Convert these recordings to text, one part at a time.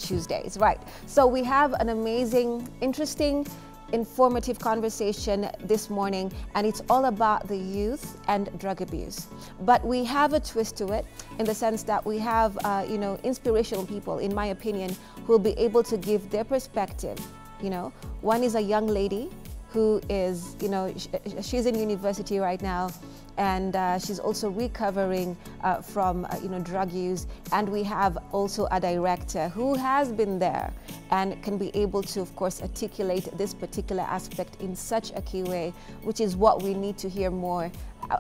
Tuesdays, right? So we have an amazing, interesting, informative conversation this morning, and it's all about the youth and drug abuse. But we have a twist to it in the sense that we have, you know, inspirational people, in my opinion, who will be able to give their perspective. You know, one is a young lady who is, you know, she's in university right now, and she's also recovering from you know, drug use. And we have also a director who has been there and can be able to, of course, articulate this particular aspect in such a key way, which is what we need to hear more,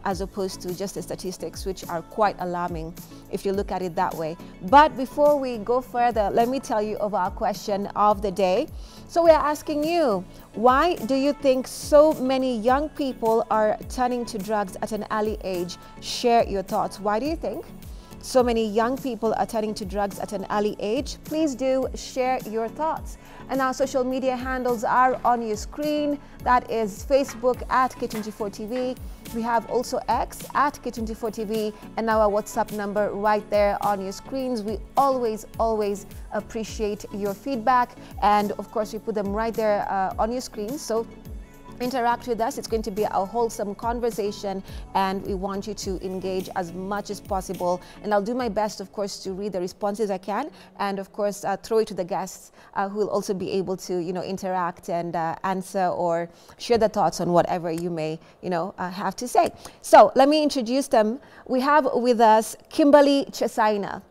as opposed to just the statistics, which are quite alarming if you look at it that way. But before we go further, let me tell you of our question of the day. So we are asking you, why do you think so many young people are turning to drugs at an early age? Share your thoughts. Why do you think so many young people are turning to drugs at an early age? Please do share your thoughts. And our social media handles are on your screen. That is Facebook at K24 TV. We have also X at K24 TV, and our WhatsApp number right there on your screens. We always appreciate your feedback, and of course we put them right there on your screen. So interact with us. It's going to be a wholesome conversation, and we want you to engage as much as possible. And I'll do my best, of course, to read the responses I can, and of course throw it to the guests who will also be able to, you know, interact and answer or share their thoughts on whatever you may, you know, have to say. So let me introduce them. We have with us Kimberly Chesaina.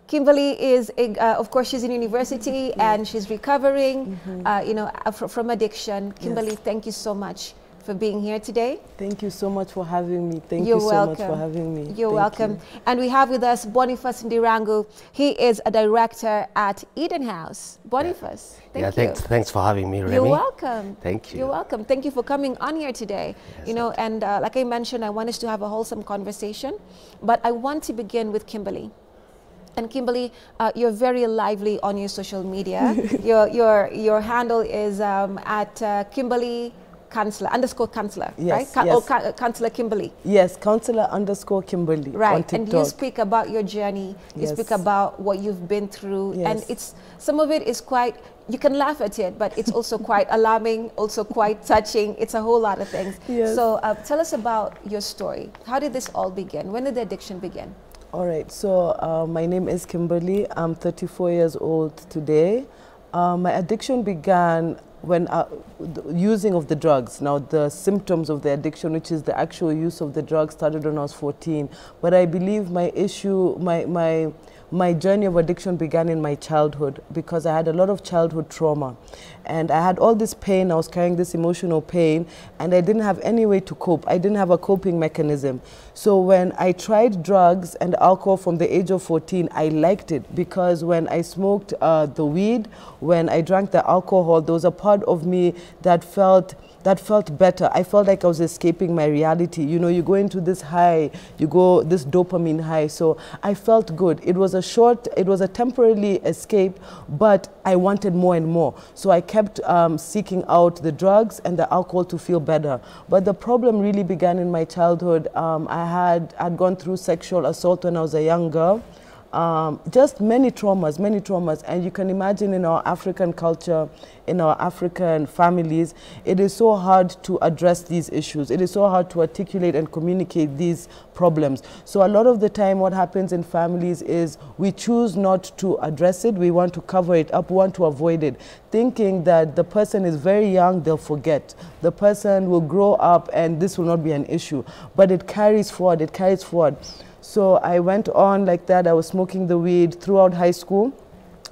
Kimberly is, of course, she's in university and she's recovering, you know, from addiction. Kimberly, yes. Thank you so much for being here today. Thank you so much for having me. Thank you so much for having me. You're welcome. And we have with us Boniface Ndirangu. He is a director at Eden House. Boniface, thank you. Thanks for having me, Remy. You're welcome. Thank you. You're welcome. Thank you for coming on here today. Yes, you know, and like I mentioned, I want us to have a wholesome conversation, but I want to begin with Kimberly. And Kimberly, you're very lively on your social media. your handle is at Kimberly Counselor _Counselor, yes, right? Yes. Or Counselor Kimberly. Yes, Counselor _Kimberly. Right, on TikTok. And you speak about your journey. You speak about what you've been through, and it's some of it is quite. You can laugh at it, but it's also quite alarming, also quite touching. It's a whole lot of things. Yes. So tell us about your story. How did this all begin? When did the addiction begin? All right, so my name is Kimberly. I'm 34 years old today. My addiction began when the using of the drugs. Now, the symptoms of the addiction, which is the actual use of the drugs, started when I was 14. But I believe my issue, my journey of addiction began in my childhood, because I had a lot of childhood trauma. And I had all this pain, I was carrying this emotional pain, and I didn't have any way to cope. I didn't have a coping mechanism. So when I tried drugs and alcohol from the age of 14, I liked it, because when I smoked the weed, when I drank the alcohol, there was a part of me that felt better. I felt like I was escaping my reality. You know, you go into this high, you go this dopamine high. So I felt good. It was a temporary escape, but I wanted more and more. So I kept seeking out the drugs and the alcohol to feel better. But the problem really began in my childhood. I'd gone through sexual assault when I was a young girl. Just many traumas. And you can imagine in our African culture, in our African families, it is so hard to address these issues. It is so hard to articulate and communicate these problems. So a lot of the time what happens in families is we choose not to address it. We want to cover it up, we want to avoid it, thinking that the person is very young, they'll forget. The person will grow up and this will not be an issue. But it carries forward, it carries forward. So I went on like that. I was smoking the weed throughout high school.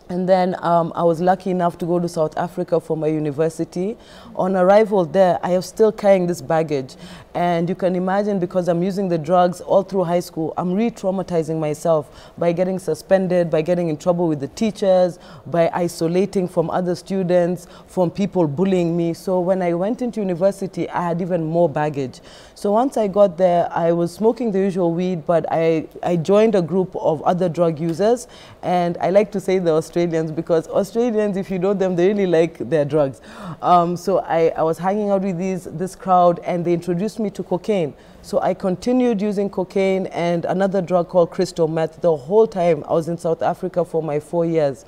And then I was lucky enough to go to South Africa for my university. On arrival there, I was still carrying this baggage. And you can imagine, because I'm using the drugs all through high school, I'm re-traumatizing myself by getting suspended, by getting in trouble with the teachers, by isolating from other students, from people bullying me. So when I went into university, I had even more baggage. So once I got there, I was smoking the usual weed, but I joined a group of other drug users. And I like to say the Australians, because Australians, if you know them, they really like their drugs. So I was hanging out with this crowd, and they introduced me to cocaine. So I continued using cocaine and another drug called crystal meth the whole time I was in South Africa for my 4 years.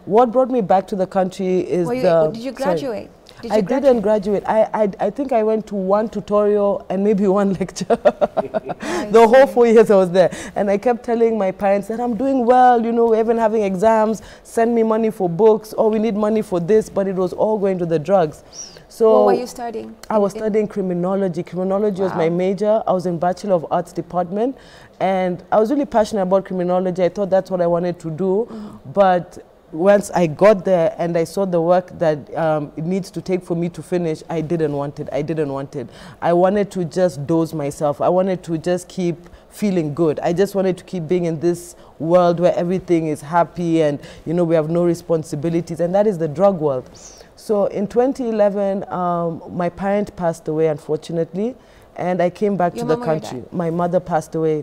What brought me back to the country is did you graduate? I didn't graduate. I think I went to one tutorial and maybe one lecture. The whole 4 years I was there. And I kept telling my parents that I'm doing well, you know, we're even having exams, send me money for books, or we need money for this, but it was all going to the drugs. So what were you studying? I was studying criminology. Criminology was my major. I was in Bachelor of Arts department, and I was really passionate about criminology. I thought that's what I wanted to do, but once I got there and I saw the work that it needs to take for me to finish, I didn't want it. I didn't want it. I wanted to just dose myself. I wanted to just keep feeling good. I just wanted to keep being in this world where everything is happy and, you know, we have no responsibilities, and that is the drug world. So in 2011, my parent passed away, unfortunately, and I came back to the country. My mother passed away.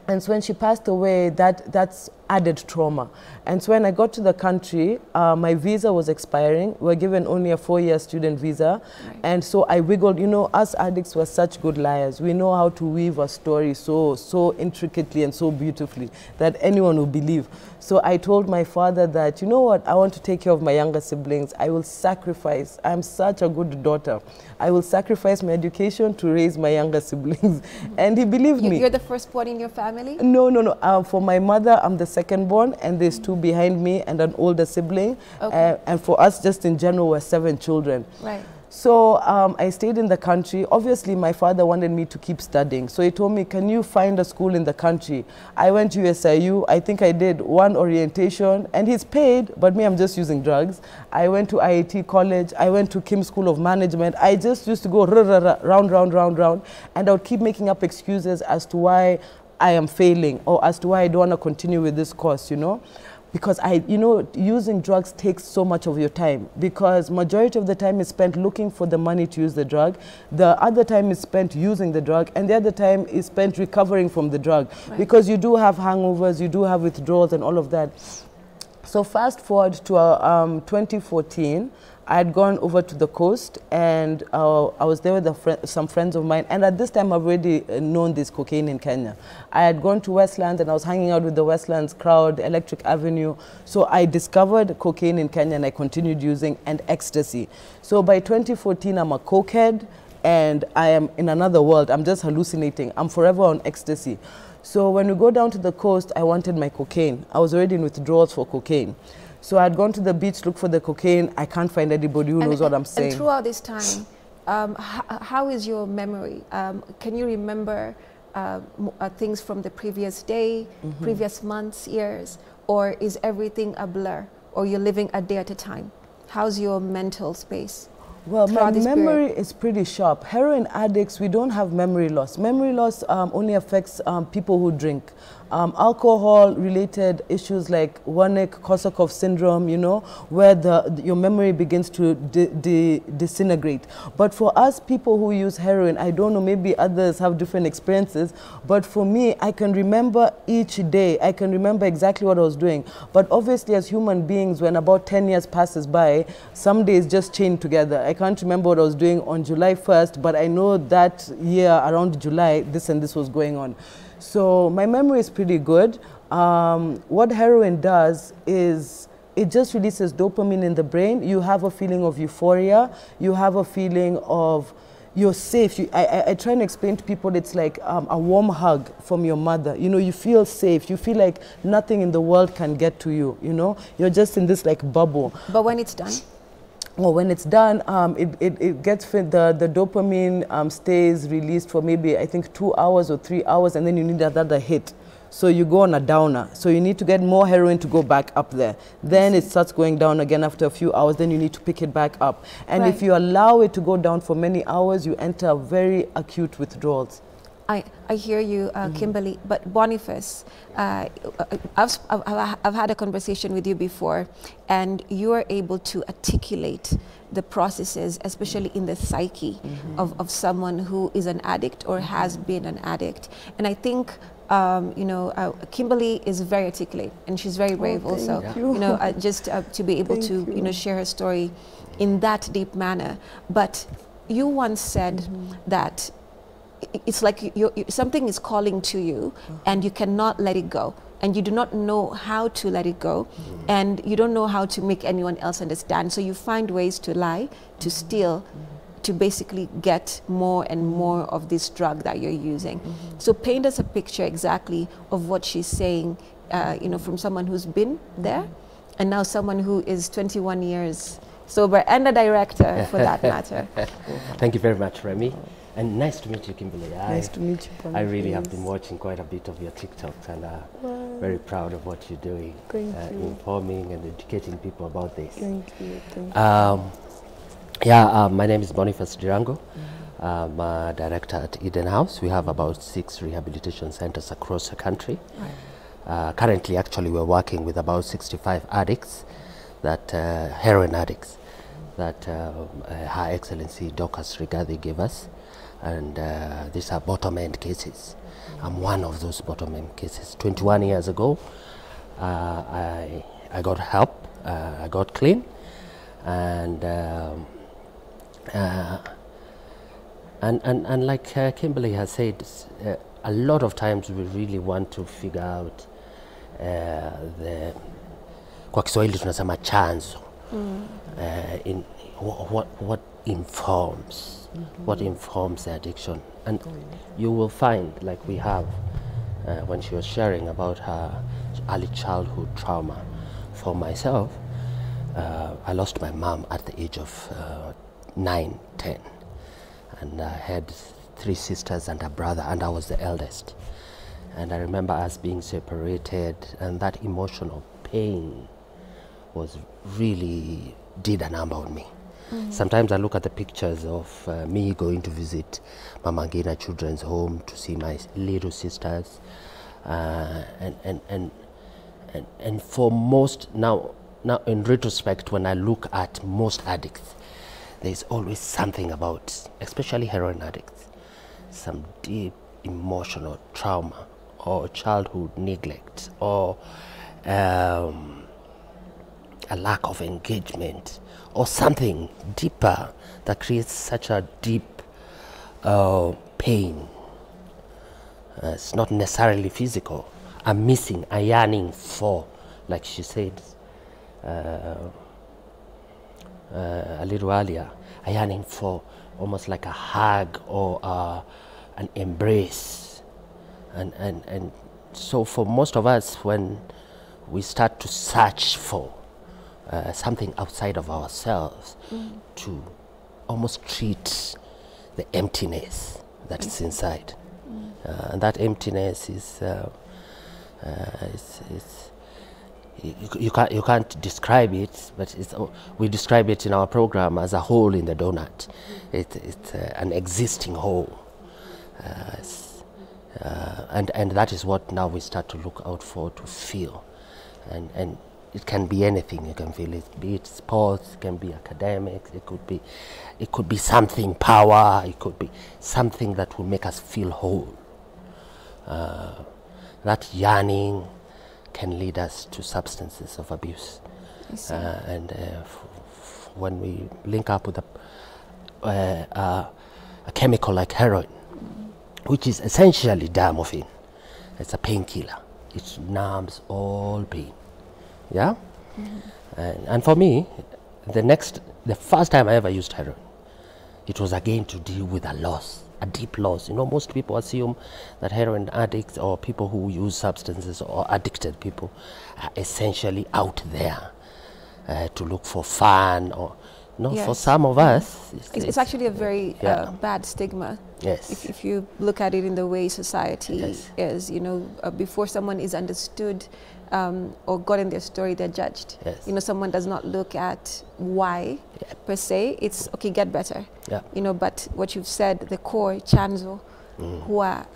And so when she passed away, that's added trauma. And so when I got to the country, my visa was expiring. We were given only a 4-year student visa. Right. And so I wiggled. You know, us addicts were such good liars. We know how to weave a story so intricately and so beautifully that anyone will believe. So I told my father that, you know what, I want to take care of my younger siblings. I will sacrifice. I'm such a good daughter. I will sacrifice my education to raise my younger siblings. And he believed me. You're the firstborn in your family? No. For my mother, I'm the second-born, and there's 2 behind me and an older sibling. Okay. And for us, just in general, we're 7 children. Right. So I stayed in the country. Obviously, my father wanted me to keep studying. So he told me, can you find a school in the country? I went to USIU. I think I did 1 orientation, and he's paid, but me, I'm just using drugs. I went to IIT College. I went to Kim School of Management. I just used to go round, and I would keep making up excuses as to why I am failing or as to why I don't want to continue with this course, you know. Because using drugs takes so much of your time, because majority of the time is spent looking for the money to use the drug. The other time is spent using the drug, and the other time is spent recovering from the drug. Right. Because you do have hangovers, you do have withdrawals and all of that. So fast forward to 2014, I had gone over to the coast, and I was there with some friends of mine, and at this time I've already known this cocaine in Kenya. I had gone to Westlands, and I was hanging out with the Westlands crowd, Electric Avenue. So I discovered cocaine in Kenya, and I continued using, and ecstasy. So by 2014, I'm a cokehead, and I am in another world. I'm just hallucinating. I'm forever on ecstasy. So when we go down to the coast, I wanted my cocaine. I was already in withdrawals for cocaine. So I had gone to the beach, look for the cocaine. I can't find anybody who knows what I'm saying. And throughout this time, how is your memory? Can you remember things from the previous day, previous months, years? Or is everything a blur? Or you're living a day at a time? How's your mental space? Well, my memory is pretty sharp. Heroin addicts, we don't have memory loss. Memory loss only affects people who drink. Alcohol-related issues like Wernicke-Korsakoff syndrome, you know, where your memory begins to disintegrate. But for us people who use heroin, I don't know, maybe others have different experiences, but for me, I can remember each day. I can remember exactly what I was doing. But obviously, as human beings, when about 10 years passes by, some days just chain together. I can't remember what I was doing on July 1st, but I know that year around July, this and this was going on. So my memory is pretty good. What heroin does is it just releases dopamine in the brain. You have a feeling of euphoria. You have a feeling of you're safe. I try and explain to people it's like a warm hug from your mother. You know, you feel safe. You feel like nothing in the world can get to you, you know. You're just in this like bubble. But when it's done? Well, when it's done, it gets the dopamine stays released for maybe, I think, 2 hours or 3 hours, and then you need another hit. So you go on a downer. So you need to get more heroin to go back up there. Then it starts going down again after a few hours. Then you need to pick it back up. And if you allow it to go down for many hours, you enter very acute withdrawals. I hear you, Kimberly, but Bonifus, I've had a conversation with you before, and you are able to articulate the processes, especially in the psyche of someone who is an addict or has been an addict. And I think, you know, Kimberly is very articulate, and she's very brave also. You know, just to be able to, you know, share her story in that deep manner. But you once said that it's like something is calling to you and you cannot let it go. and you do not know how to let it go, and you don't know how to make anyone else understand. So you find ways to lie, to steal, to basically get more and more of this drug that you're using. So paint us a picture exactly of what she's saying, you know, from someone who's been there, and now someone who is 21 years sober and a director for that matter. Thank you very much, Remy. And nice to meet you, Kimberly. Nice to meet you, I really have been watching quite a bit of your TikToks, and very proud of what you're doing. Thank you. Informing and educating people about this. Thank you. Thank you. My name is Guestbonifus Dirango. I'm a director at Eden House. We have about 6 rehabilitation centers across the country. Currently, actually, we're working with about 65 addicts, that heroin addicts, that Her Excellency Dorcas Rigathi gave us. And these are bottom-end cases. I'm one of those bottom-end cases. 21 years ago, I got help, I got clean, and like Kimberly has said, a lot of times we really want to figure out kwa Kiswahili tunasema chanzo, in what informs, what informs the addiction. And you will find, like we have, when she was sharing about her early childhood trauma. For myself, I lost my mom at the age of 9, 10, and I had 3 sisters and a brother, and I was the eldest. And I remember us being separated, and that emotional pain was really did a number on me. Sometimes I look at the pictures of me going to visit Mama Ngina Children's Home to see my little sisters, and for most, now in retrospect, when I look at most addicts, there's always something about, especially heroin addicts, some deep emotional trauma or childhood neglect, or a lack of engagement, or something deeper that creates such a deep pain. It's not necessarily physical. I'm missing, a yearning for, like she said a little earlier, a yearning for almost like a hug or an embrace. And so for most of us, when we start to search for something outside of ourselves, to almost treat the emptiness that's inside. And that emptiness is you can't describe it, but we describe it in our program as a hole in the donut. It's an existing hole, and that is what now we start to look out for, to feel, and it can be anything. You can feel it, be it sports, it can be academics, it could be something, power, it could be something that will make us feel whole. That yearning can lead us to substances of abuse, and when we link up with a chemical like heroin, which is essentially diamorphine, it's a painkiller. It numbs all pain. Yeah, and for me, the first time I ever used heroin, it was again to deal with a loss, a deep loss. You know, most people assume that heroin addicts or people who use substances or addicted people are essentially out there to look for fun, or for some of us, it's actually a very bad stigma. Yes. If you look at it in the way society is, you know, before someone is understood or got in their story, they're judged. Yes. You know, someone does not look at why per se. It's okay, get better. Yeah. You know, but what you've said, the core chanzo, huwa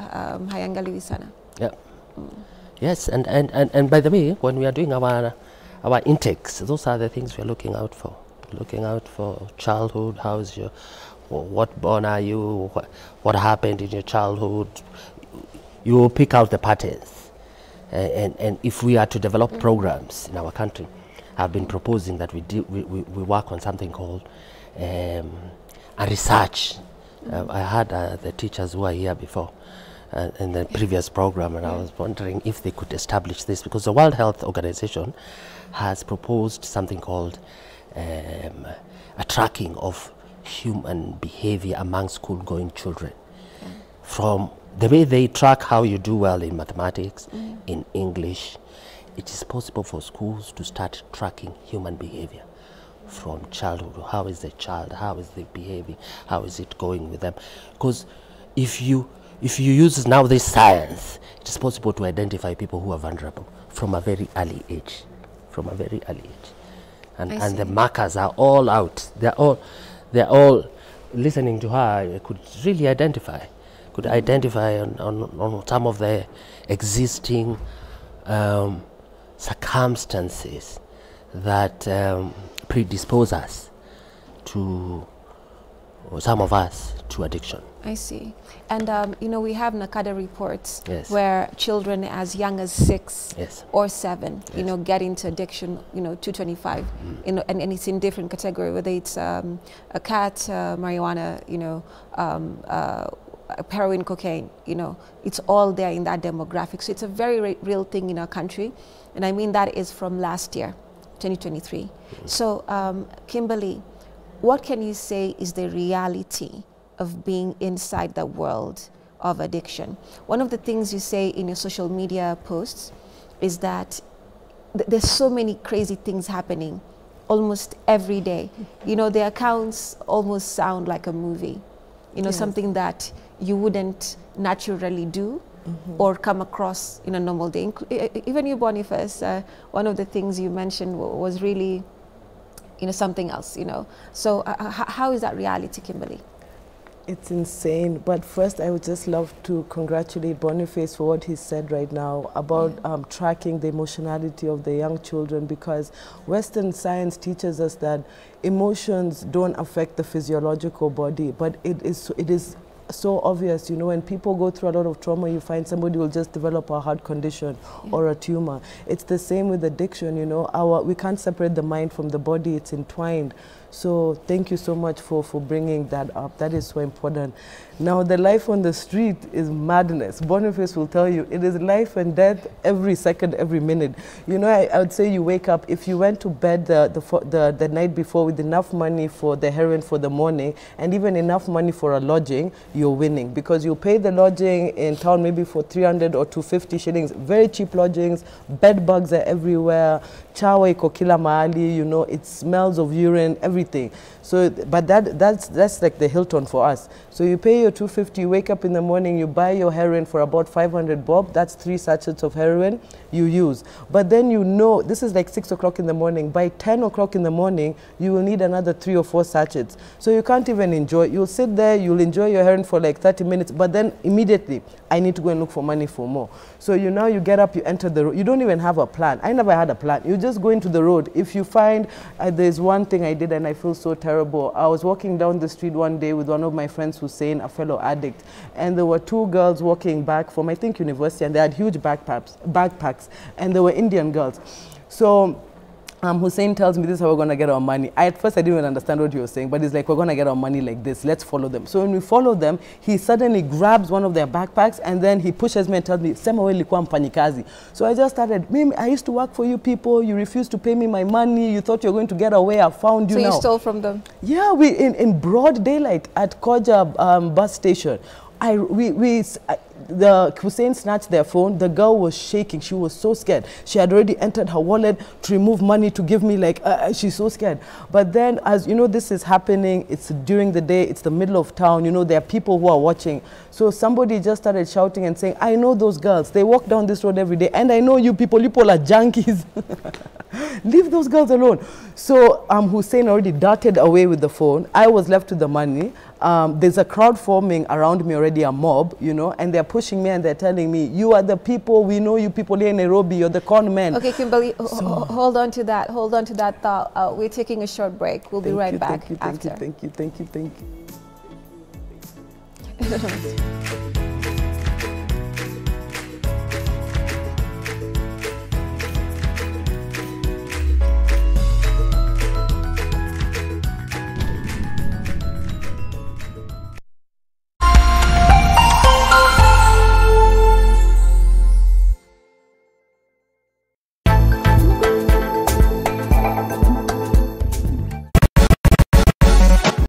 hayangaliwi sana. Yeah. Yes, and by the way, when we are doing our intakes, those are the things we're looking out for. Looking out for childhood. How's your, what born are you? What happened in your childhood? You will pick out the patterns. And if we are to develop programs in our country, I've been proposing that we work on something called a research. I had the teachers who are here before in the previous program, and I was wondering if they could establish this, because the World Health Organization has proposed something called a tracking of human behavior among school-going children. From the way they track how you do well in mathematics, in English, it is possible for schools to start tracking human behavior from childhood. How is the child? How is they behaving? How is it going with them? Because if you use now this science, it is possible to identify people who are vulnerable from a very early age. From a very early age. And the markers are all out. They're all listening to her, could really identify. Could identify on some of the existing circumstances that predispose us to, or some of us, to addiction. I see. And you know, we have NACADA reports Yes. where children as young as 6 Yes. or 7, you Yes. know, get into addiction, you know, 225, you know, and it's in different category, whether it's a cat, marijuana, you know, heroin, cocaine, you know, it's all there in that demographic. So it's a very real thing in our country. And I mean, that is from last year, 2023. So Kimberly, what can you say is the reality of being inside the world of addiction? One of the things you say in your social media posts is that there's so many crazy things happening almost every day. You know, the accounts almost sound like a movie, you know, something that you wouldn't naturally do or come across in a normal day. Even you, Boniface, one of the things you mentioned was really, you know, something else, you know. So how is that reality, Kimberly? It's insane. But first, I would just love to congratulate Boniface for what he said right now about tracking the emotionality of the young children, because Western science teaches us that emotions don't affect the physiological body, but it is so obvious, you know, when people go through a lot of trauma, you find somebody will just develop a heart condition or a tumor. It's the same with addiction, you know, we can't separate the mind from the body, it's entwined. So thank you so much for bringing that up. That is so important. Now, the life on the street is madness. Boniface will tell you, it is life and death every second, every minute. You know, I would say you wake up, if you went to bed the night before with enough money for the heroin for the morning, and even enough money for a lodging, you're winning. Because you pay the lodging in town maybe for 300 or 250 shillings, very cheap lodgings, bed bugs are everywhere, chawa iko kila mahali, you know, it smells of urine, everything. So, but that's like the Hilton for us. So you pay your 250, you wake up in the morning, you buy your heroin for about 500 bob, that's 3 sachets of heroin you use. But then you know, this is like 6 o'clock in the morning, by 10 o'clock in the morning, you will need another 3 or 4 sachets. So you can't even enjoy, you'll sit there, you'll enjoy your heroin for like 30 minutes, but then immediately, I need to go and look for money for more. So you get up, you enter the road, you don't even have a plan. I never had a plan. You just go into the road. If you find, there's one thing I did and I feel so terrible. I was walking down the street one day with one of my friends, Hussein, a fellow addict, and there were 2 girls walking back from, I think, university, and they had huge backpacks, and they were Indian girls. So Hussein tells me, this is how we're going to get our money. At first, I didn't even understand what he was saying, but he's like, we're going to get our money like this. Let's follow them. So when we follow them, he suddenly grabs one of their backpacks, and then he pushes me and tells me, Sema we likuwa mfanyikazi. So I just started, Mimi, I used to work for you people. You refused to pay me my money. You thought you were going to get away. I found you now. So you stole from them? Yeah, we in broad daylight at Koja bus station. The Hussein snatched their phone. The girl was shaking. She was so scared. She had already entered her wallet to remove money to give me, like, she's so scared. But then, as you know, this is happening. It's during the day. It's the middle of town. You know, there are people who are watching. So somebody just started shouting and saying, I know those girls. They walk down this road every day. And I know you people are junkies. Leave those girls alone. So Hussein already darted away with the phone. I was left with the money. There's a crowd forming around me already, a mob, you know, and they're pushing me and they're telling me, you are the people, we know you people here in Nairobi, you're the con men. Okay, Kimberly, hold on to that. Hold on to that thought. We're taking a short break. We'll be right back after. Thank you.